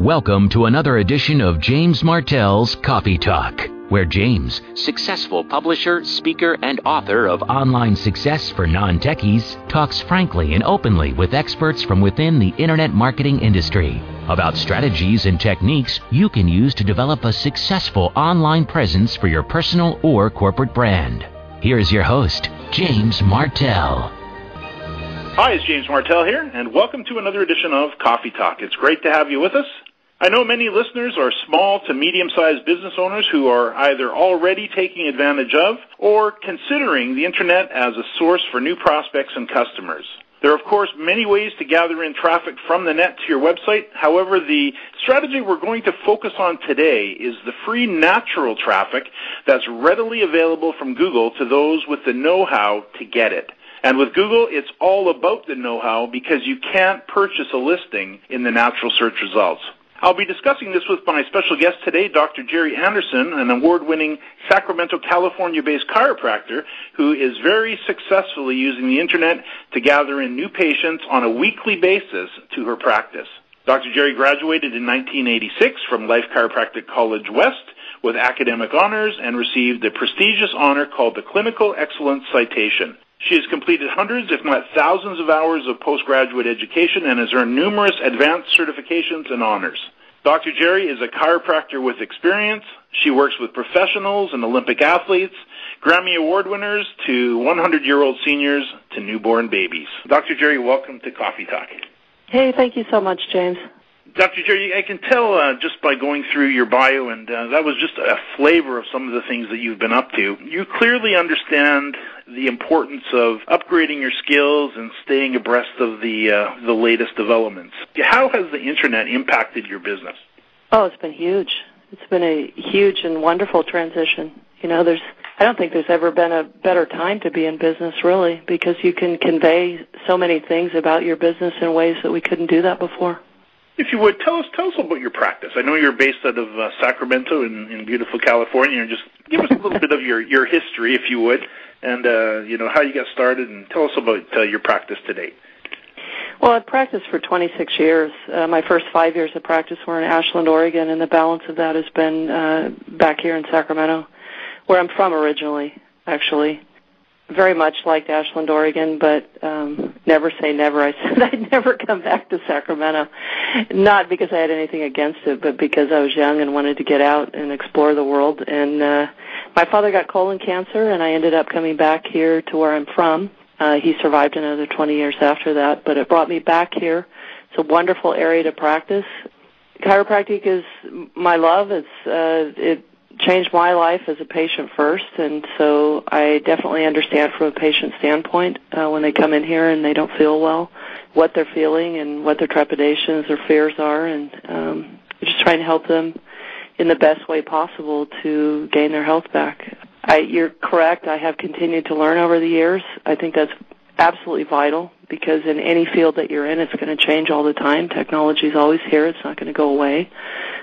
Welcome to another edition of James Martell's Coffee Talk, where James, successful publisher, speaker, and author of Online Success for Non-Techies, talks frankly and openly with experts from within the internet marketing industry about strategies and techniques you can use to develop a successful online presence for your personal or corporate brand. Here's your host, James Martell. Hi, it's James Martell here, and welcome to another edition of Coffee Talk. It's great to have you with us. I know many listeners are small to medium-sized business owners who are either already taking advantage of or considering the Internet as a source for new prospects and customers. There are, of course, many ways to gather in traffic from the net to your website. However, the strategy we're going to focus on today is the free natural traffic that's readily available from Google to those with the know-how to get it. And with Google, it's all about the know-how because you can't purchase a listing in the natural search results. I'll be discussing this with my special guest today, Dr. Jeri Anderson, an award-winning Sacramento, California-based chiropractor who is very successfully using the Internet to gather in new patients on a weekly basis to her practice. Dr. Jeri graduated in 1986 from Life Chiropractic College West with academic honors and received a prestigious honor called the Clinical Excellence Citation. She has completed hundreds, if not thousands, of hours of postgraduate education and has earned numerous advanced certifications and honors. Dr. Jeri is a chiropractor with experience. She works with professionals and Olympic athletes, Grammy Award winners to 100-year-old seniors to newborn babies. Dr. Jeri, welcome to Coffee Talk. Hey, thank you so much, James. Dr. Jeri, I can tell just by going through your bio, and that was just a flavor of some of the things that you've been up to. You clearly understand the importance of upgrading your skills and staying abreast of the latest developments. How has the Internet impacted your business? Oh, it's been huge. It's been a huge and wonderful transition. You know, I don't think there's ever been a better time to be in business, really, because you can convey so many things about your business in ways that we couldn't do that before. If you would, tell us about your practice. I know you're based out of Sacramento in beautiful California, and just give us a little bit of your history, if you would, and how you got started, and tell us about your practice today. Well, I've practiced for 26 years. My first 5 years of practice were in Ashland, Oregon, and the balance of that has been back here in Sacramento, where I'm from originally, actually. Very much liked Ashland, Oregon, but never say never. I said I'd never come back to Sacramento, not because I had anything against it, but because I was young and wanted to get out and explore the world. And my father got colon cancer, and I ended up coming back here to where I'm from. He survived another 20 years after that, but it brought me back here. It's a wonderful area to practice. Chiropractic is my love. It changed my life as a patient first, and so I definitely understand from a patient standpoint when they come in here and they don't feel well, what they're feeling and what their trepidations or fears are, and just trying to help them in the best way possible to gain their health back. You're correct. I have continued to learn over the years. I think that's absolutely vital because in any field that you're in, it's going to change all the time. Technology is always here. It's not going to go away.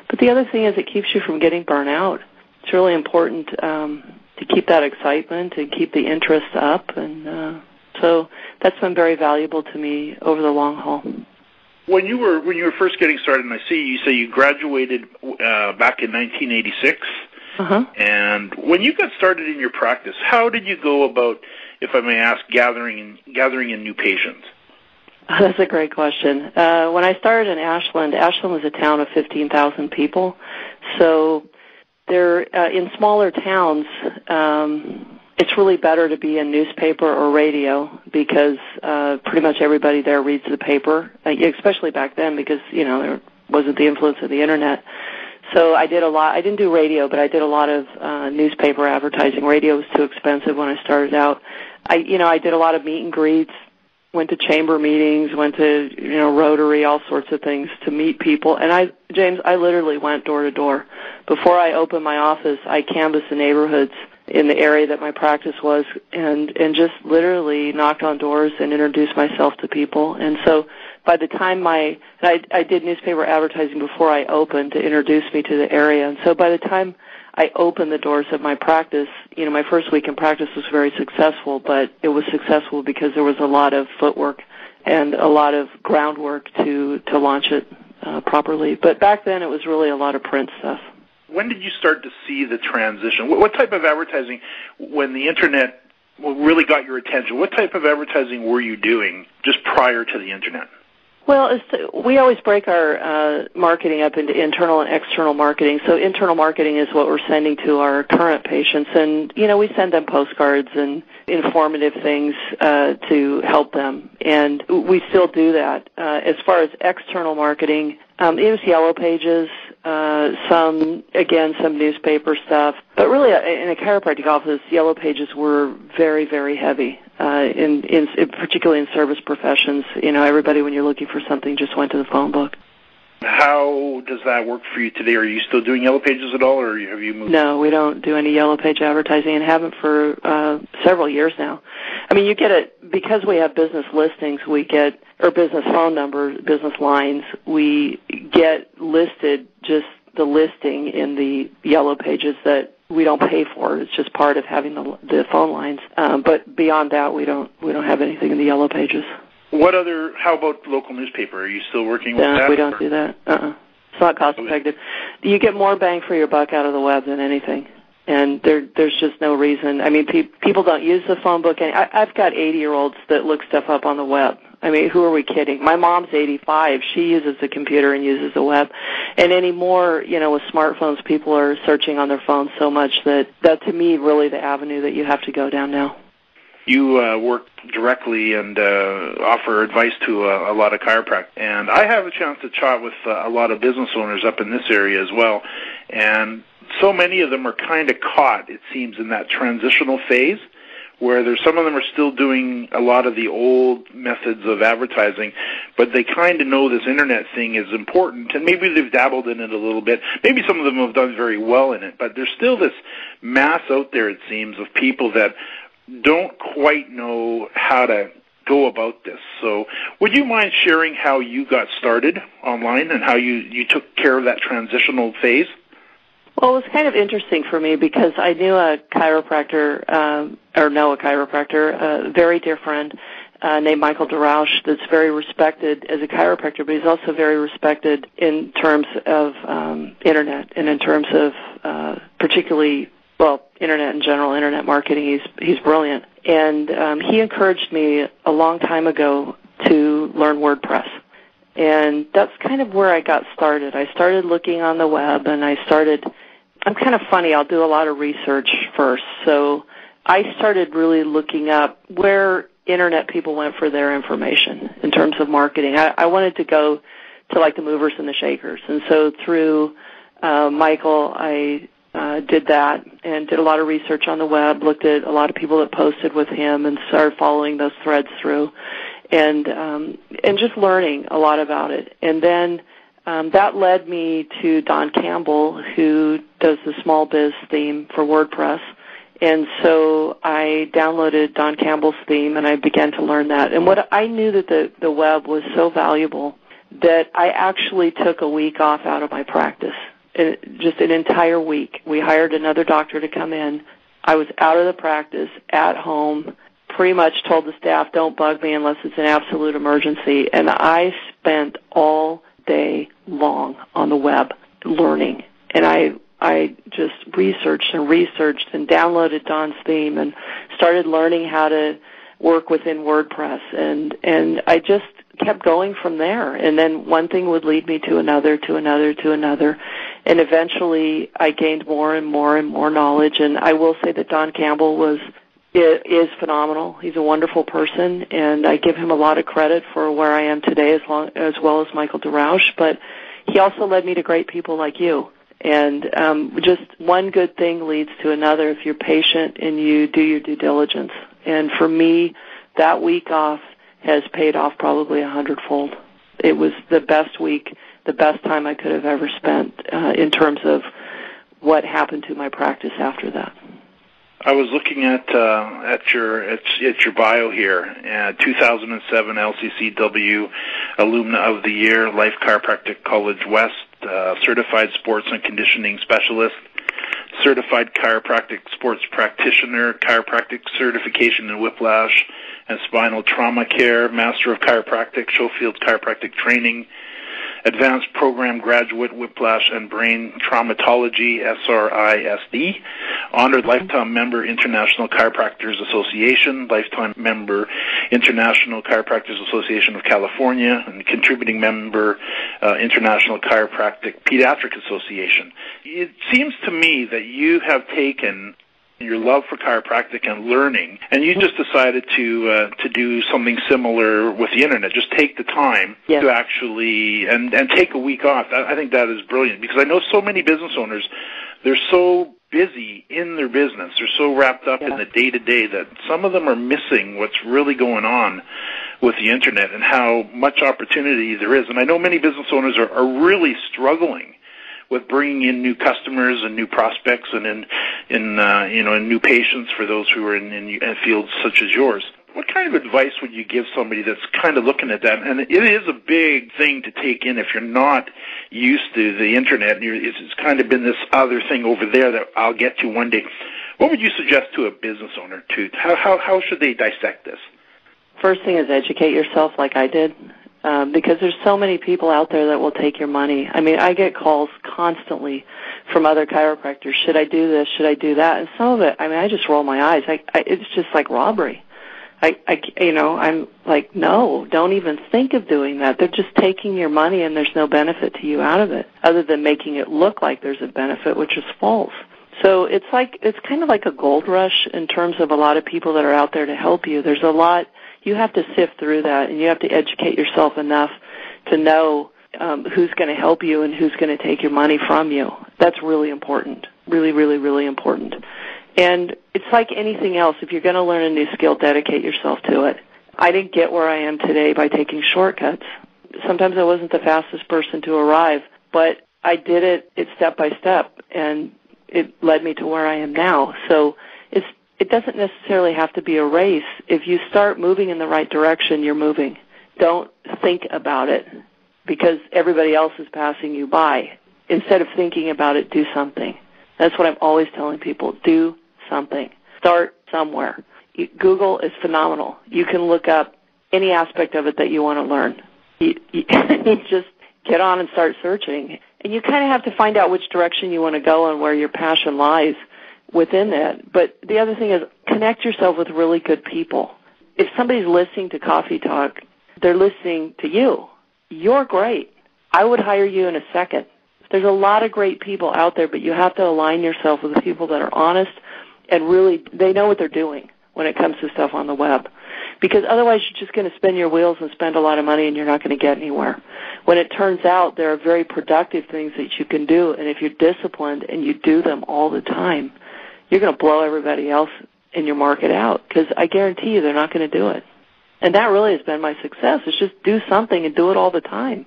But the other thing is it keeps you from getting burnt out. It's really important to keep that excitement and keep the interest up, and so that's been very valuable to me over the long haul. When you were first getting started, and I see you say you graduated back in 1986, and when you got started in your practice, how did you go about, if I may ask, gathering in new patients? That's a great question. When I started in Ashland was a town of 15,000 people, so they're in smaller towns. It's really better to be in newspaper or radio because pretty much everybody there reads the paper, especially back then because, there wasn't the influence of the Internet. So I did a lot. I didn't do radio, but I did a lot of newspaper advertising. Radio was too expensive when I started out. I did a lot of meet and greets, went to chamber meetings, went to, Rotary, all sorts of things to meet people. And James, I literally went door to door. Before I opened my office, I canvassed the neighborhoods in the area that my practice was and just literally knocked on doors and introduced myself to people. And so by the time I did newspaper advertising before I opened to introduce me to the area. And so by the time I opened the doors of my practice, my first week in practice was very successful, but it was successful because there was a lot of footwork and a lot of groundwork to launch it properly. But back then it was really a lot of print stuff. When did you start to see the transition? What type of advertising, when the Internet really got your attention, what type of advertising were you doing just prior to the Internet? Well, we always break our marketing up into internal and external marketing. So internal marketing is what we're sending to our current patients. And, we send them postcards and informative things to help them. And we still do that. As far as external marketing, it was Yellow Pages, some newspaper stuff. But really, in a chiropractic office, Yellow Pages were very, very heavy. Particularly in service professions, everybody, when you're looking for something, just went to the phone book. How does that work for you today? Are you still doing Yellow Pages at all, or have you moved? No, we don't do any Yellow Page advertising and haven't for several years now. I mean, you get it because we have business listings. We get, or business phone numbers, business lines. We get listed just the listing in the Yellow Pages that we don't pay for. It's just part of having the phone lines. But beyond that, we don't have anything in the Yellow Pages. How about local newspaper? Are you still working with that? No, we don't do that. It's not cost effective. You get more bang for your buck out of the web than anything. And there's just no reason. I mean, people don't use the phone book. I've got 80-year-olds that look stuff up on the web. I mean, who are we kidding? My mom's 85. She uses the computer and uses the web. And anymore, with smartphones, people are searching on their phones so much that to me, really the avenue that you have to go down now. You work directly and offer advice to a lot of chiropractors. And I have a chance to chat with a lot of business owners up in this area as well. And so many of them are kind of caught, it seems, in that transitional phase, where some of them are still doing a lot of the old methods of advertising, but they kind of know this Internet thing is important, and maybe they've dabbled in it a little bit. Maybe some of them have done very well in it, but there's still this mass out there, it seems, of people that don't quite know how to go about this. So would you mind sharing how you got started online and how you took care of that transitional phase? Well, it was kind of interesting for me because I knew a chiropractor, a very dear friend named Michael DeRouche that's very respected as a chiropractor, but he's also very respected in terms of Internet and in terms of particularly, Internet in general, Internet marketing. He's brilliant. And he encouraged me a long time ago to learn WordPress. And that's kind of where I got started. I started looking on the web, and I'm kind of funny. I'll do a lot of research first. So I started really looking up where Internet people went for their information in terms of marketing. I wanted to go to like the movers and the shakers. And so through Michael, I did that and did a lot of research on the web, looked at a lot of people that posted with him and started following those threads through and just learning a lot about it. And then that led me to Don Campbell, who does the small biz theme for WordPress. And so I downloaded Don Campbell's theme, and I began to learn that. And what I knew that the web was so valuable that I actually took a week off out of my practice, just an entire week. We hired another doctor to come in. I was out of the practice, at home, pretty much told the staff, don't bug me unless it's an absolute emergency. And I spent all day long on the web learning. And I just researched and downloaded Don's theme and started learning how to work within WordPress. And I just kept going from there. And then one thing would lead me to another, to another, to another. And eventually I gained more and more and more knowledge. And I will say that Don Campbell is phenomenal. He's a wonderful person, and I give him a lot of credit for where I am today as well as Michael DeRouche. But he also led me to great people like you. And just one good thing leads to another if you're patient and you do your due diligence. And for me, that week off has paid off probably 100-fold. It was the best week, the best time I could have ever spent in terms of what happened to my practice after that. I was looking at your bio here. 2007 LCCW Alumna of the Year, Life Chiropractic College West, Certified Sports and Conditioning Specialist, Certified Chiropractic Sports Practitioner, Chiropractic Certification in Whiplash and Spinal Trauma Care, Master of Chiropractic, Schofield Chiropractic Training, Advanced Program Graduate, Whiplash and Brain Traumatology, SRISD, Honored Lifetime Member, International Chiropractors Association, Lifetime Member, International Chiropractors Association of California, and Contributing Member, International Chiropractic Pediatric Association. It seems to me that you have taken your love for chiropractic and learning, and you just decided to do something similar with the internet. Just take the time to actually and take a week off. I think that is brilliant, because I know so many business owners, they're so busy in their business, they're so wrapped up in the day-to-day that some of them are missing what's really going on with the internet and how much opportunity there is. And I know many business owners are really struggling with bringing in new customers and new prospects and in new patients for those who are in fields such as yours. What kind of advice would you give somebody that's kind of looking at that? And it is a big thing to take in if you're not used to the internet. And it's kind of been this other thing over there that I'll get to one day. What would you suggest to a business owner? How should they dissect this? First thing is educate yourself like I did. Because there's so many people out there that will take your money. I mean, I get calls constantly from other chiropractors. Should I do this? Should I do that? And some of it, I mean, I just roll my eyes. It's just like robbery. I'm like, no, don't even think of doing that. They're just taking your money, and there's no benefit to you out of it, other than making it look like there's a benefit, which is false. So it's kind of like a gold rush in terms of a lot of people that are out there to help you. There's a lot. You have to sift through that, and you have to educate yourself enough to know who's going to help you and who's going to take your money from you. That's really important, really, really, really important. And it's like anything else. If you're going to learn a new skill, dedicate yourself to it. I didn't get where I am today by taking shortcuts. Sometimes I wasn't the fastest person to arrive, but I did it step by step, and it led me to where I am now. So it doesn't necessarily have to be a race. If you start moving in the right direction, you're moving. Don't think about it because everybody else is passing you by. Instead of thinking about it, do something. That's what I'm always telling people. Do something. Start somewhere. Google is phenomenal. You can look up any aspect of it that you want to learn. You just get on and start searching. And you kind of have to find out which direction you want to go and where your passion lies within that. But the other thing is connect yourself with really good people. If somebody's listening to Coffee Talk, they're listening to you. You're great. I would hire you in a second. There's a lot of great people out there, but you have to align yourself with the people that are honest and really they know what they're doing when it comes to stuff on the web. Because otherwise you're just going to spin your wheels and spend a lot of money and you're not going to get anywhere. When it turns out there are very productive things that you can do, and if you're disciplined and you do them all the time, you're going to blow everybody else in your market out, because I guarantee you they're not going to do it. And that really has been my success, is just do something and do it all the time.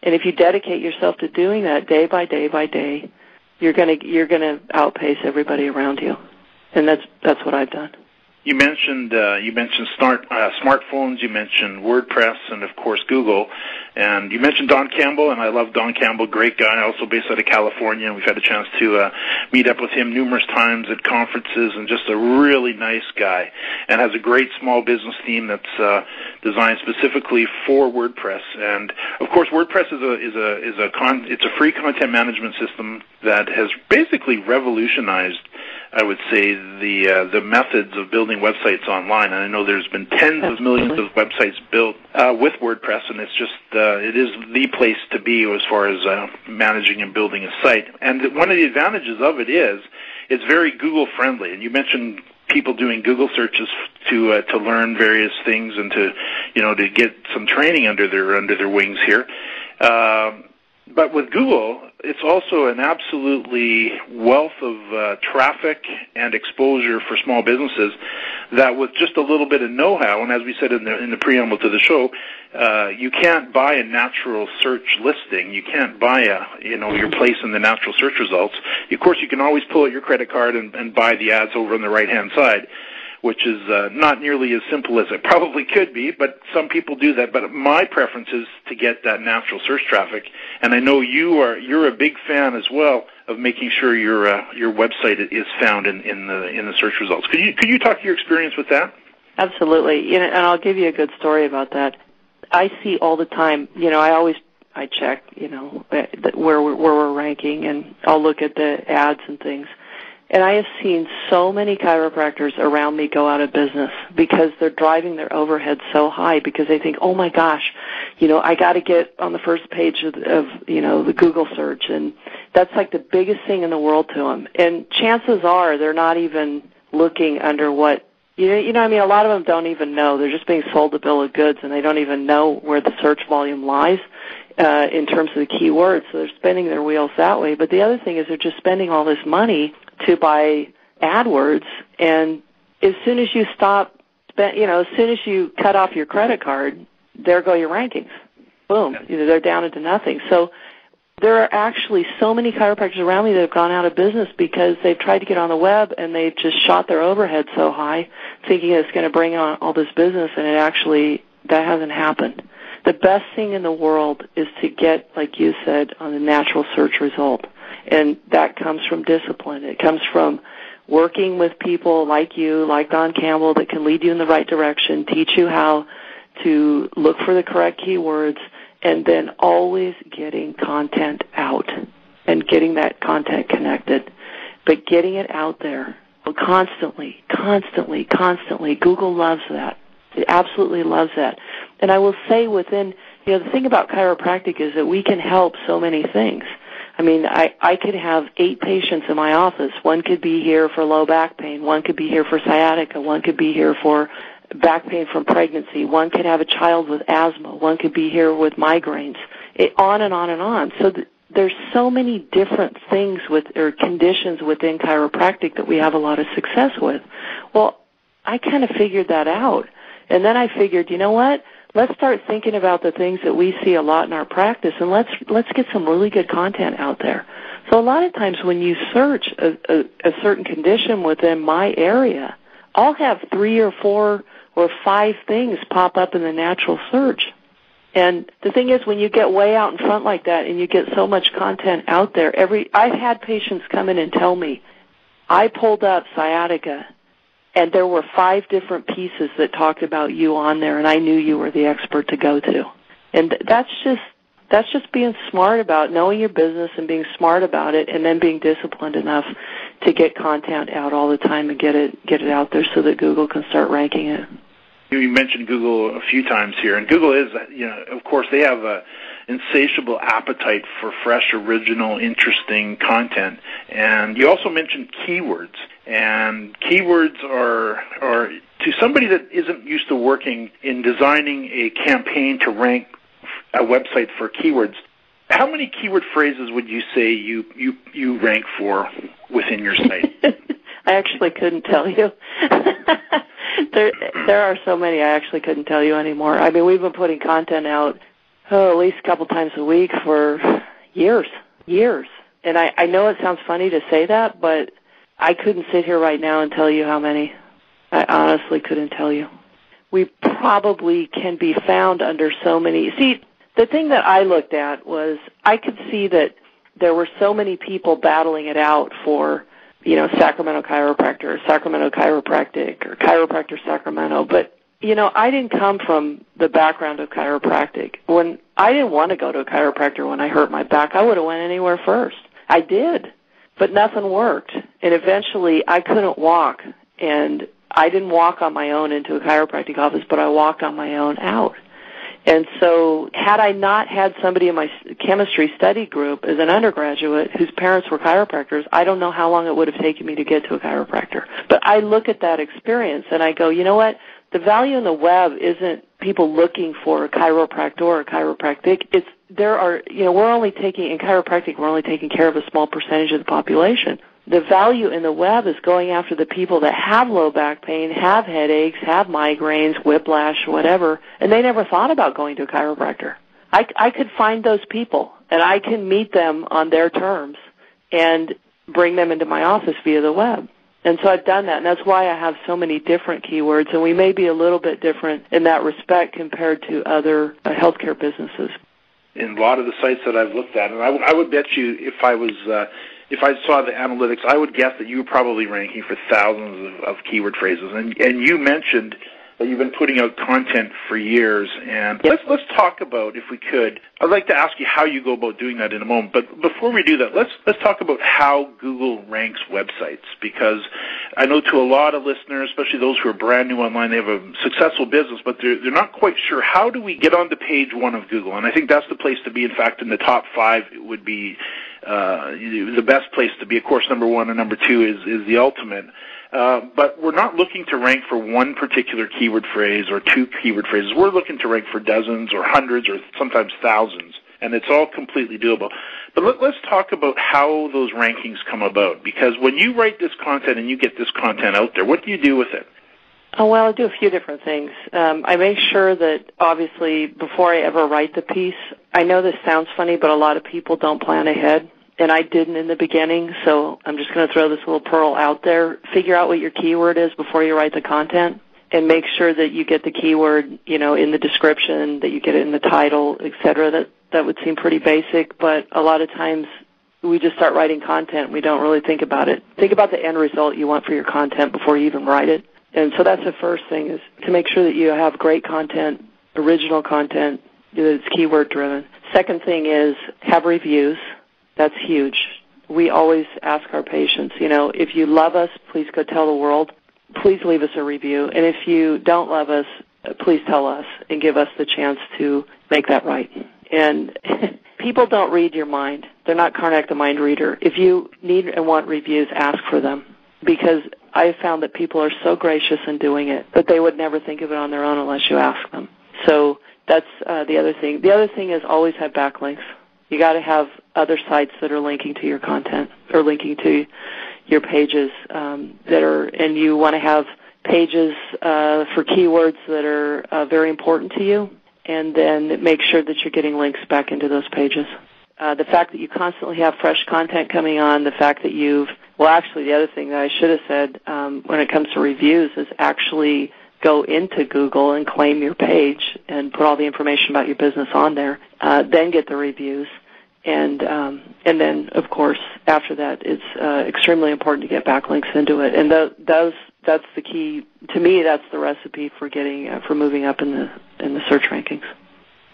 And if you dedicate yourself to doing that day by day by day, you're going to outpace everybody around you. And that's what I've done. You mentioned smartphones, you mentioned WordPress, and of course Google, and you mentioned Don Campbell, and I love Don Campbell, great guy, also based out of California, and we've had a chance to meet up with him numerous times at conferences, and just a really nice guy, and has a great small business team that's designed specifically for WordPress. And of course WordPress it's a free content management system that has basically revolutionized, I would say, the methods of building websites online. And I know there's been tens of millions of websites built with WordPress, and it's just it is the place to be as far as managing and building a site. And one of the advantages of it is it's very Google friendly. And you mentioned people doing Google searches to learn various things and to get some training under their wings here. But with Google, it's also an absolutely wealth of traffic and exposure for small businesses that with just a little bit of know-how, and as we said in the preamble to the show, you can't buy a natural search listing. You can't buy your place in the natural search results. Of course, you can always pull out your credit card and buy the ads over on the right-hand side, which is not nearly as simple as it probably could be, but some people do that. But my preference is to get that natural search traffic, and I know you're a big fan as well of making sure your website is found in the search results. Could you talk to your experience with that? Absolutely, and I'll give you a good story about that. I see all the time. I always I check, where we're ranking, and I'll look at the ads and things. And I have seen so many chiropractors around me go out of business because they're driving their overhead so high because they think, oh my gosh, I got to get on the first page of the Google search, and that's like the biggest thing in the world to them. And chances are they're not even looking under what, a lot of them don't even know. They're just being sold a bill of goods, and they don't even know where the search volume lies in terms of the keywords. So they're spinning their wheels that way. But the other thing is they're just spending all this money to buy AdWords, and as soon as you as soon as you cut off your credit card, there go your rankings. Boom, they're down into nothing. So there are actually so many chiropractors around me that have gone out of business because they've tried to get on the web and they've just shot their overhead so high, thinking it's going to bring on all this business, and that hasn't happened. The best thing in the world is to get, like you said, on the natural search result. And that comes from discipline. It comes from working with people like you, like Don Campbell, that can lead you in the right direction, teach you how to look for the correct keywords, and then always getting content out and getting that content connected. But getting it out there constantly. Google loves that. It absolutely loves that. And I will say the thing about chiropractic is that we can help so many things. I mean, I could have 8 patients in my office. One could be here for low back pain. One could be here for sciatica. One could be here for back pain from pregnancy. One could have a child with asthma. One could be here with migraines. On and on and on. So there's so many different things or conditions within chiropractic that we have a lot of success with. Well, I kind of figured that out. And then I figured, you know what? Let's start thinking about the things that we see a lot in our practice, and let's get some really good content out there. So a lot of times when you search a certain condition within my area, I'll have 3 or 4 or 5 things pop up in the natural search. And the thing is, when you get way out in front like that and you get so much content out there, I've had patients come in and tell me, I pulled up sciatica, and there were 5 different pieces that talked about you on there, and I knew you were the expert to go to. And that's just being smart about knowing your business and being smart about it, and then being disciplined enough to get content out all the time and get it out there so that Google can start ranking it. You mentioned Google a few times here, and Google is, of course, they have a insatiable appetite for fresh, original, interesting content. And you also mentioned keywords. And keywords are to somebody that isn't used to working in designing a campaign to rank a website for keywords, how many keyword phrases would you say you rank for within your site? I actually couldn't tell you. There are so many I actually couldn't tell you anymore. I mean, we've been putting content out at least a couple times a week for years. And I know it sounds funny to say that, but I couldn't sit here right now and tell you how many. I honestly couldn't tell you. We probably can be found under so many. See, the thing that I looked at was I could see that there were so many people battling it out for, Sacramento chiropractor or Sacramento chiropractic or chiropractor Sacramento. But, I didn't come from the background of chiropractic. When I didn't want to go to a chiropractor when I hurt my back, I would have went anywhere first. I did, but nothing worked. And eventually I couldn't walk, and I didn't walk on my own into a chiropractic office, but I walked on my own out. And so had I not had somebody in my chemistry study group as an undergraduate whose parents were chiropractors, I don't know how long it would have taken me to get to a chiropractor. But I look at that experience and I go, you know what? The value in the web isn't people looking for a chiropractor or a chiropractic. We're only taking care of a small percentage of the population. The value in the web is going after the people that have low back pain, have headaches, have migraines, whiplash, whatever, and they never thought about going to a chiropractor. I could find those people, and I can meet them on their terms and bring them into my office via the web. And so I've done that, and that's why I have so many different keywords, and we may be a little bit different in that respect compared to other healthcare businesses. In a lot of the sites that I've looked at, and I would bet you if I saw the analytics, I would guess that you were probably ranking for thousands of keyword phrases. And you mentioned You've been putting out content for years, and let's talk about, if we could, I'd like to ask you how you go about doing that in a moment, but before we do that, let's talk about how Google ranks websites, because I know to a lot of listeners, especially those who are brand new online, they have a successful business, but they're not quite sure, how do we get onto page one of Google? And I think that's the place to be. In fact, in the top 5 it would be the best place to be. Of course, number 1 and number 2 is the ultimate. But we're not looking to rank for one particular keyword phrase or 2 keyword phrases. We're looking to rank for dozens or hundreds or sometimes thousands, and it's all completely doable. But let's talk about how those rankings come about, because when you write this content and you get this content out there, what do you do with it? Oh, well, I do a few different things. I make sure that, obviously, before I ever write the piece, I know this sounds funny, but a lot of people don't plan ahead. And I didn't in the beginning, so I'm just going to throw this little pearl out there. Figure out what your keyword is before you write the content, and make sure that you get the keyword, in the description, that you get it in the title, et cetera. That would seem pretty basic, but a lot of times we just start writing content. We don't really think about it. Think about the end result you want for your content before you even write it. And so that's the first thing, is to make sure that you have great content, original content, that's keyword-driven. Second thing is have reviews. That's huge. We always ask our patients, if you love us, please go tell the world. Please leave us a review. And if you don't love us, please tell us and give us the chance to make that right. And people don't read your mind. They're not Karnak the mind reader. If you need and want reviews, ask for them, because I found that people are so gracious in doing it that they would never think of it on their own unless you ask them. So that's the other thing. The other thing is always have backlinks. You got to have other sites that are linking to your content or linking to your pages and you want to have pages for keywords that are very important to you, and then make sure that you're getting links back into those pages. The fact that you constantly have fresh content coming on, the fact that the other thing that I should have said when it comes to reviews is actually go into Google and claim your page and put all the information about your business on there, then get the reviews. And then, of course, after that, it's extremely important to get backlinks into it. And that's the key. To me, that's the recipe for for moving up in the search rankings.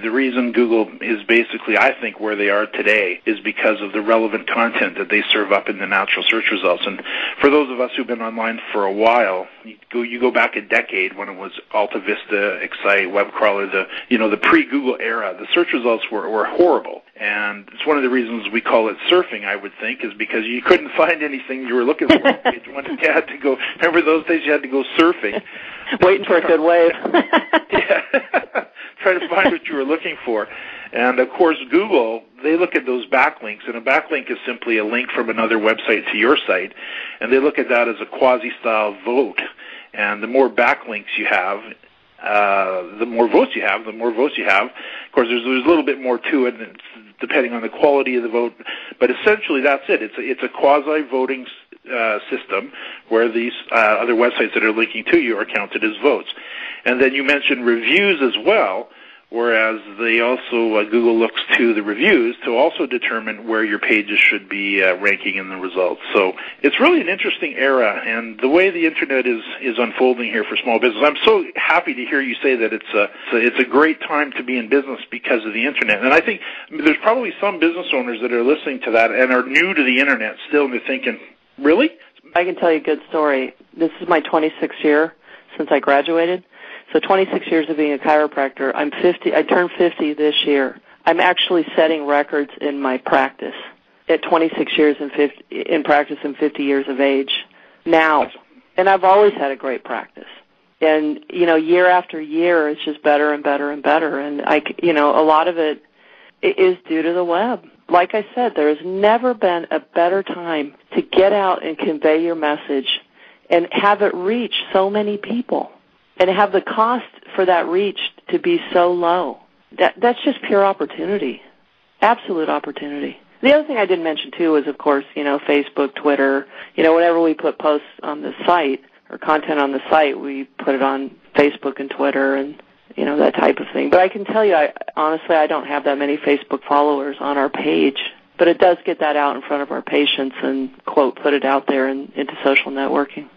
The reason Google is basically, I think, where they are today is because of the relevant content that they serve up in the natural search results. And for those of us who've been online for a while, you go back a decade when it was Alta Vista, Excite, Web Crawler, the pre-Google era. The search results were horrible. And it's one of the reasons we call it surfing, I would think, is because you couldn't find anything you were looking for on page one. You had to go, remember those days you had to go surfing. Waiting for a good wave. Yeah. Try to find what you were looking for. And, of course, Google, they look at those backlinks, and a backlink is simply a link from another website to your site, and they look at that as a quasi-style vote. And the more backlinks you have, the more votes you have. Of course, there's a little bit more to it, and it's depending on the quality of the vote. But essentially, that's it. It's a quasi-voting system where these other websites that are linking to you are counted as votes. And then you mentioned reviews as well, whereas they also, Google looks to the reviews to also determine where your pages should be ranking in the results. So it's really an interesting era, and the way the Internet is unfolding here for small business, I'm so happy to hear you say that it's a great time to be in business because of the Internet. And I think there's probably some business owners that are listening to that and are new to the Internet still, and they're thinking, really? I can tell you a good story. This is my 26th year since I graduated. So 26 years of being a chiropractor. I'm 50. I turned 50 this year. I'm actually setting records in my practice at 26 years in practice and 50 years of age now. And I've always had a great practice. And, year after year, it's just better and better and better. And, a lot of it is due to the web. Like I said, there has never been a better time to get out and convey your message and have it reach so many people. And have the cost for that reach to be so low. That's just pure opportunity, absolute opportunity. The other thing I didn't mention, too, is, of course, Facebook, Twitter. Whenever we put posts on the site or content on the site, we put it on Facebook and Twitter and, that type of thing. But I can tell you, honestly, I don't have that many Facebook followers on our page. But it does get that out in front of our patients and, quote, put it out there into social networking.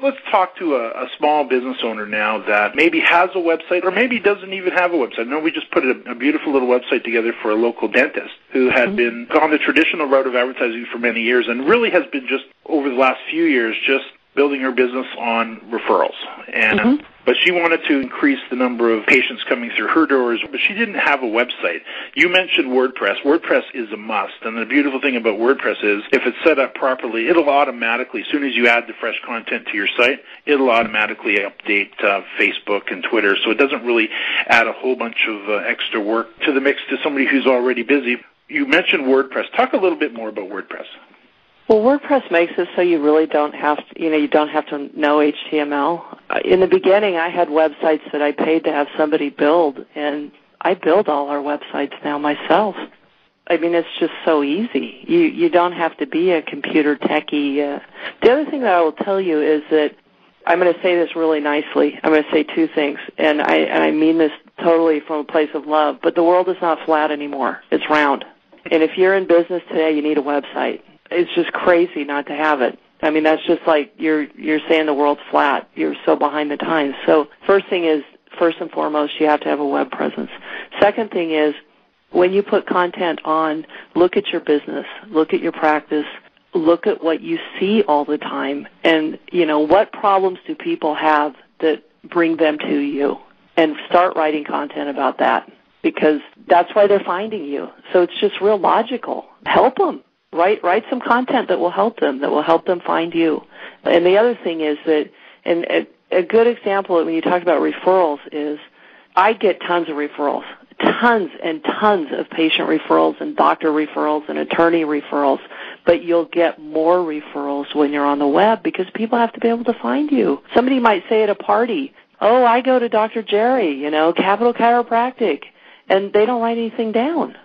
let's talk to a small business owner now that maybe has a website or maybe doesn't even have a website. I know we just put a beautiful little website together for a local dentist who had been on the traditional route of advertising for many years and really has been just over the last few years just building her business on referrals. And but she wanted to increase the number of patients coming through her doors, but she didn't have a website. You mentioned WordPress. WordPress is a must, and the beautiful thing about WordPress is if it's set up properly, it'll automatically, as soon as you add the fresh content to your site, it'll automatically update Facebook and Twitter, so it doesn't really add a whole bunch of extra work to the mix to somebody who's already busy. You mentioned WordPress. Talk a little bit more about WordPress. Well, WordPress makes it so you really don't have to, you don't have to know HTML. In the beginning, I had websites that I paid to have somebody build, and I build all our websites now myself. I mean, it's just so easy. You don't have to be a computer techie. The other thing that I will tell you is that I'm going to say this really nicely. I'm going to say two things, and I mean this totally from a place of love, but the world is not flat anymore. It's round. And if you're in business today, you need a website. It's just crazy not to have it. I mean, that's just like you're saying the world's flat. You're so behind the times. So first and foremost, you have to have a web presence. Second thing is, when you put content on, look at your business, look at your practice, look at what you see all the time, and, what problems do people have that bring them to you, and start writing content about that, because that's why they're finding you. So it's just real logical. Help them. Write some content that will help them find you. And the other thing is that, and a good example when you talk about referrals is, I get tons of referrals, tons and tons of patient referrals and doctor referrals and attorney referrals, but you'll get more referrals when you're on the web because people have to be able to find you. Somebody might say at a party, oh, I go to Dr. Jeri, Capital Chiropractic, and they don't write anything down.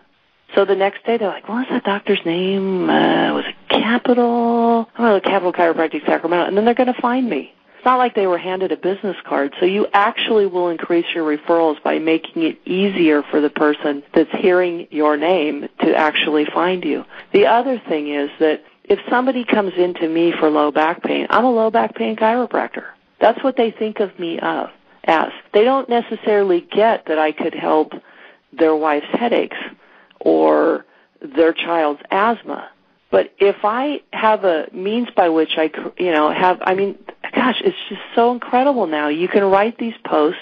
So the next day they're like, what was that doctor's name? Was it Capital? Capital Chiropractic Sacramento. And then they're going to find me. It's not like they were handed a business card. So you actually will increase your referrals by making it easier for the person that's hearing your name to actually find you. The other thing is that if somebody comes into me for low back pain, I'm a low back pain chiropractor. That's what they think of me as. They don't necessarily get that I could help their wife's headaches or their child's asthma. But if I have a means by which it's just so incredible now. You can write these posts,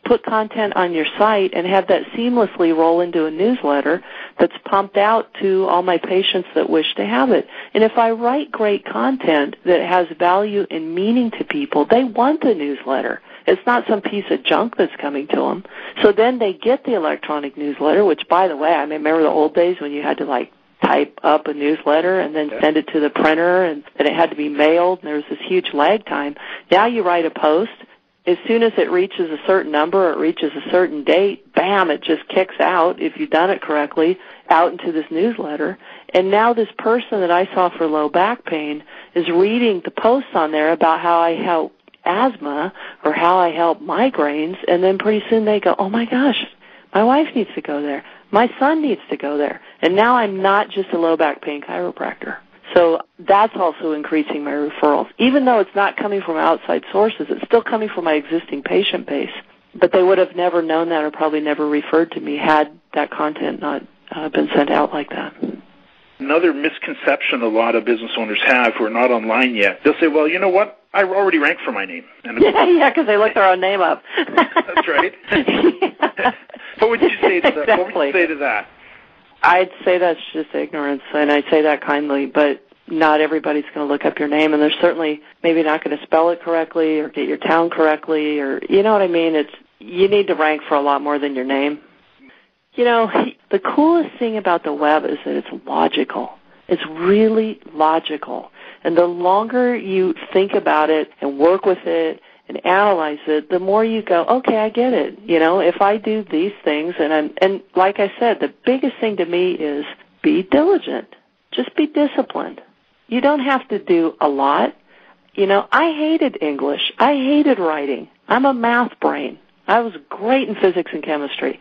put content on your site, and have that seamlessly roll into a newsletter that's pumped out to all my patients that wish to have it. And if I write great content that has value and meaning to people, they want the newsletter. It's not some piece of junk that's coming to them. So then they get the electronic newsletter, which, by the way, I remember the old days when you had to, type up a newsletter and then send it to the printer, and then it had to be mailed, and there was this huge lag time. Now you write a post. As soon as it reaches a certain number or it reaches a certain date, bam, it just kicks out, if you've done it correctly, out into this newsletter. And now this person that I saw for low back pain is reading the posts on there about how I help asthma or how I help migraines, and then pretty soon they go, oh my gosh, my wife needs to go there. My son needs to go there. And now I'm not just a low back pain chiropractor. So that's also increasing my referrals. Even though it's not coming from outside sources, it's still coming from my existing patient base. But they would have never known that or probably never referred to me had that content not been sent out like that. Another misconception a lot of business owners have who are not online yet, they'll say, well, you know what? I already rank for my name. And yeah, because they looked their own name up. That's right. What would you say to that? Exactly. What would you say to that? I'd say that's just ignorance, and I say that kindly, but not everybody's going to look up your name, and they're certainly maybe not going to spell it correctly or get your town correctly, or you know what I mean? You need to rank for a lot more than your name. The coolest thing about the web is that it's logical. It's really logical. And the longer you think about it and work with it and analyze it, the more you go, okay, I get it. If I do these things, and like I said, the biggest thing to me is be diligent. Just be disciplined. You don't have to do a lot. I hated English. I hated writing. I'm a math brain. I was great in physics and chemistry.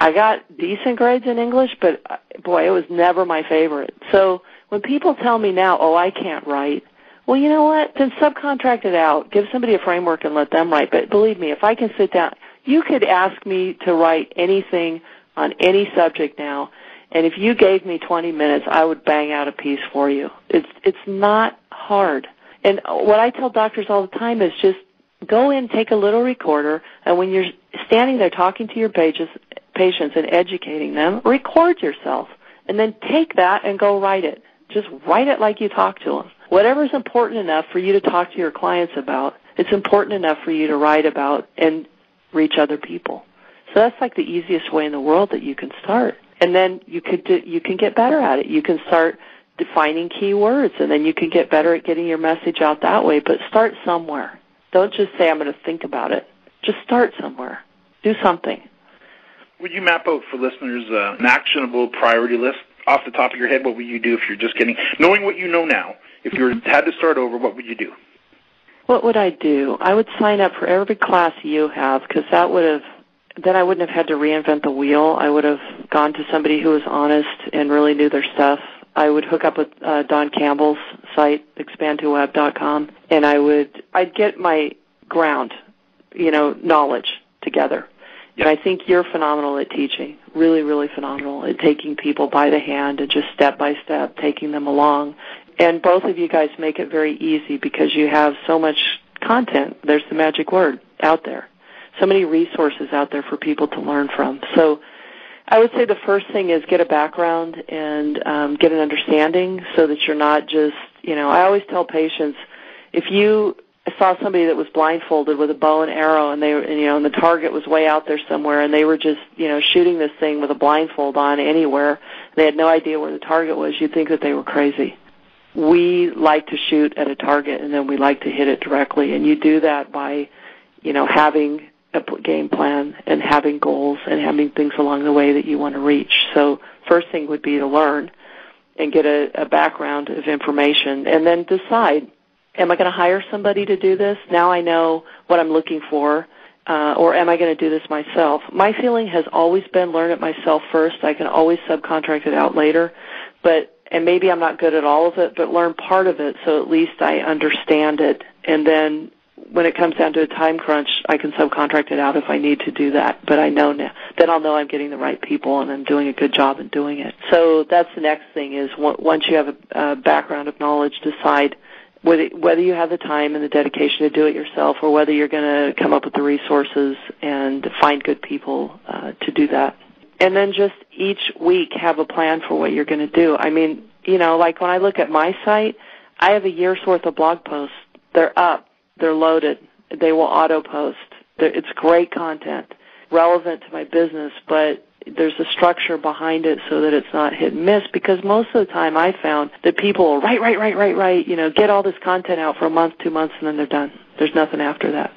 I got decent grades in English, but, boy, it was never my favorite. So when people tell me now, oh, I can't write, Well, you know what? Then subcontract it out. Give somebody a framework and let them write. But believe me, if I can sit down, you could ask me to write anything on any subject now, and if you gave me 20 minutes, I would bang out a piece for you. It's not hard. And what I tell doctors all the time is just go in, take a little recorder, and when you're standing there talking to your patients and educating them, record yourself, and then take that and go write it. Just write it like you talk to them. Whatever's important enough for you to talk to your clients about, it's important enough for you to write about and reach other people. So that's like the easiest way in the world that you can start. And then you can get better at it. You can start defining key words, and then you can get better at getting your message out that way. But start somewhere. Don't just say, I'm going to think about it. Just start somewhere. Do something. Would you map out for listeners an actionable priority list off the top of your head? What would you do if you're just knowing what you know now? If you had to start over, what would you do? What would I do? I would sign up for every class you have, because then I wouldn't have had to reinvent the wheel. I would have gone to somebody who was honest and really knew their stuff. I would hook up with Don Campbell's site, expand2web.com, and I'd get my ground, knowledge together. Yep. And I think you're phenomenal at teaching, really, really phenomenal at taking people by the hand and just step by step taking them along. And both of you guys make it very easy because you have so much content. There's the magic word out there. So many resources out there for people to learn from. So I would say the first thing is get a background and get an understanding so that you're not just, I always tell patients, if you saw somebody that was blindfolded with a bow and arrow and and the target was way out there somewhere and they were just, shooting this thing with a blindfold on anywhere, they had no idea where the target was, you'd think that they were crazy. We like to shoot at a target and then we like to hit it directly, and you do that by, having a game plan and having goals and having things along the way that you want to reach. So first thing would be to learn and get a background of information and then decide, am I going to hire somebody to do this? Now I know what I'm looking for, or am I going to do this myself? My feeling has always been learn it myself first. I can always subcontract it out later, and maybe I'm not good at all of it, but learn part of it so at least I understand it. And then when it comes down to a time crunch, I can subcontract it out if I need to do that. But I know now, then I'll know I'm getting the right people and I'm doing a good job in doing it. So that's the next thing is once you have a background of knowledge, decide whether you have the time and the dedication to do it yourself or whether you're going to come up with the resources and find good people to do that. And then just each week have a plan for what you're going to do. I mean, like when I look at my site, I have a year's worth of blog posts. They're up. They're loaded. They will auto-post. It's great content, relevant to my business, but there's a structure behind it so that it's not hit and miss, because most of the time I found that people will write, get all this content out for a month, 2 months, and then they're done. There's nothing after that.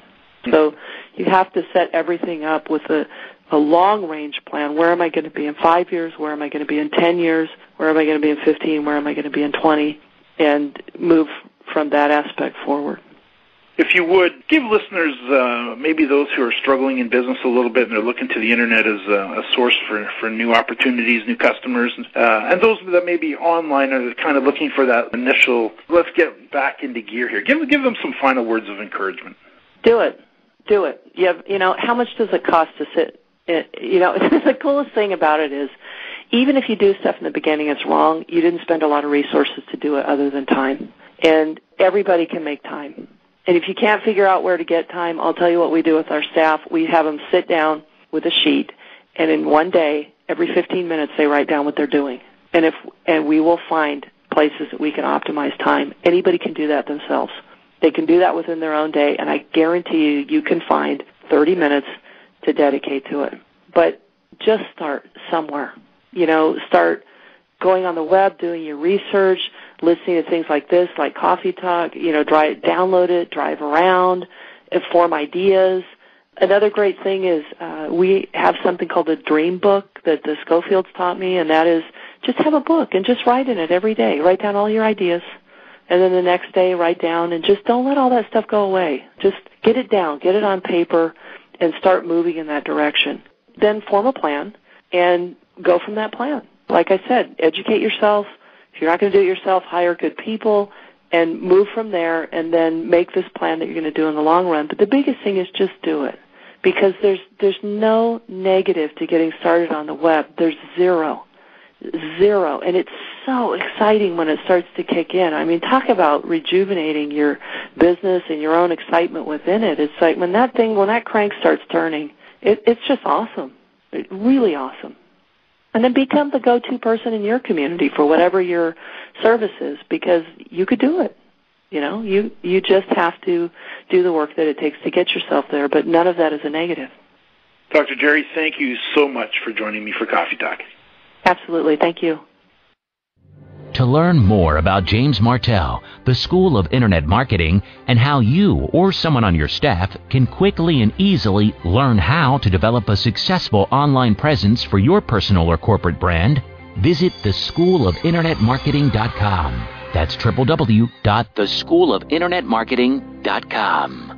So you have to set everything up with a long-range plan. Where am I going to be in 5 years? Where am I going to be in 10 years? Where am I going to be in 15? Where am I going to be in 20? And move from that aspect forward. If you would, give listeners, maybe those who are struggling in business a little bit and they're looking to the Internet as a source for new opportunities, new customers, and those that may be online are kind of looking for that initial, let's get back into gear here. Give them some final words of encouragement. Do it. How much does it cost to sit? The coolest thing about it is, even if you do stuff in the beginning it's wrong, you didn't spend a lot of resources to do it other than time. And everybody can make time. And if you can't figure out where to get time, I'll tell you what we do with our staff. We have them sit down with a sheet, and in one day, every 15 minutes, they write down what they're doing. And we will find places that we can optimize time. Anybody can do that themselves. They can do that within their own day, and I guarantee you can find 30 minutes to dedicate to it. But just start somewhere. Start going on the web, doing your research, listening to things like this, like Coffee Talk, download it, drive around, form ideas. Another great thing is we have something called the Dream Book that the Schofields taught me, and that is just have a book and just write in it every day. Write down all your ideas, and then the next day write down, and just don't let all that stuff go away. Just get it down, get it on paper, and start moving in that direction. Then form a plan and go from that plan. Like I said, educate yourself. If you're not going to do it yourself, hire good people and move from there and then make this plan that you're going to do in the long run. But the biggest thing is just do it, because there's no negative to getting started on the web. There's zero. And it's so exciting when it starts to kick in. I mean, talk about rejuvenating your business and your own excitement within it. It's like when that crank starts turning, it's just awesome. It's really awesome. And then become the go-to person in your community for whatever your service is, because you could do it. You know, you just have to do the work that it takes to get yourself there, but none of that is a negative. Dr. Jeri, thank you so much for joining me for Coffee Talk. Absolutely. Thank you. To learn more about James Martell, the School of Internet Marketing, and how you or someone on your staff can quickly and easily learn how to develop a successful online presence for your personal or corporate brand, visit theschoolofinternetmarketing.com. That's www.theschoolofinternetmarketing.com.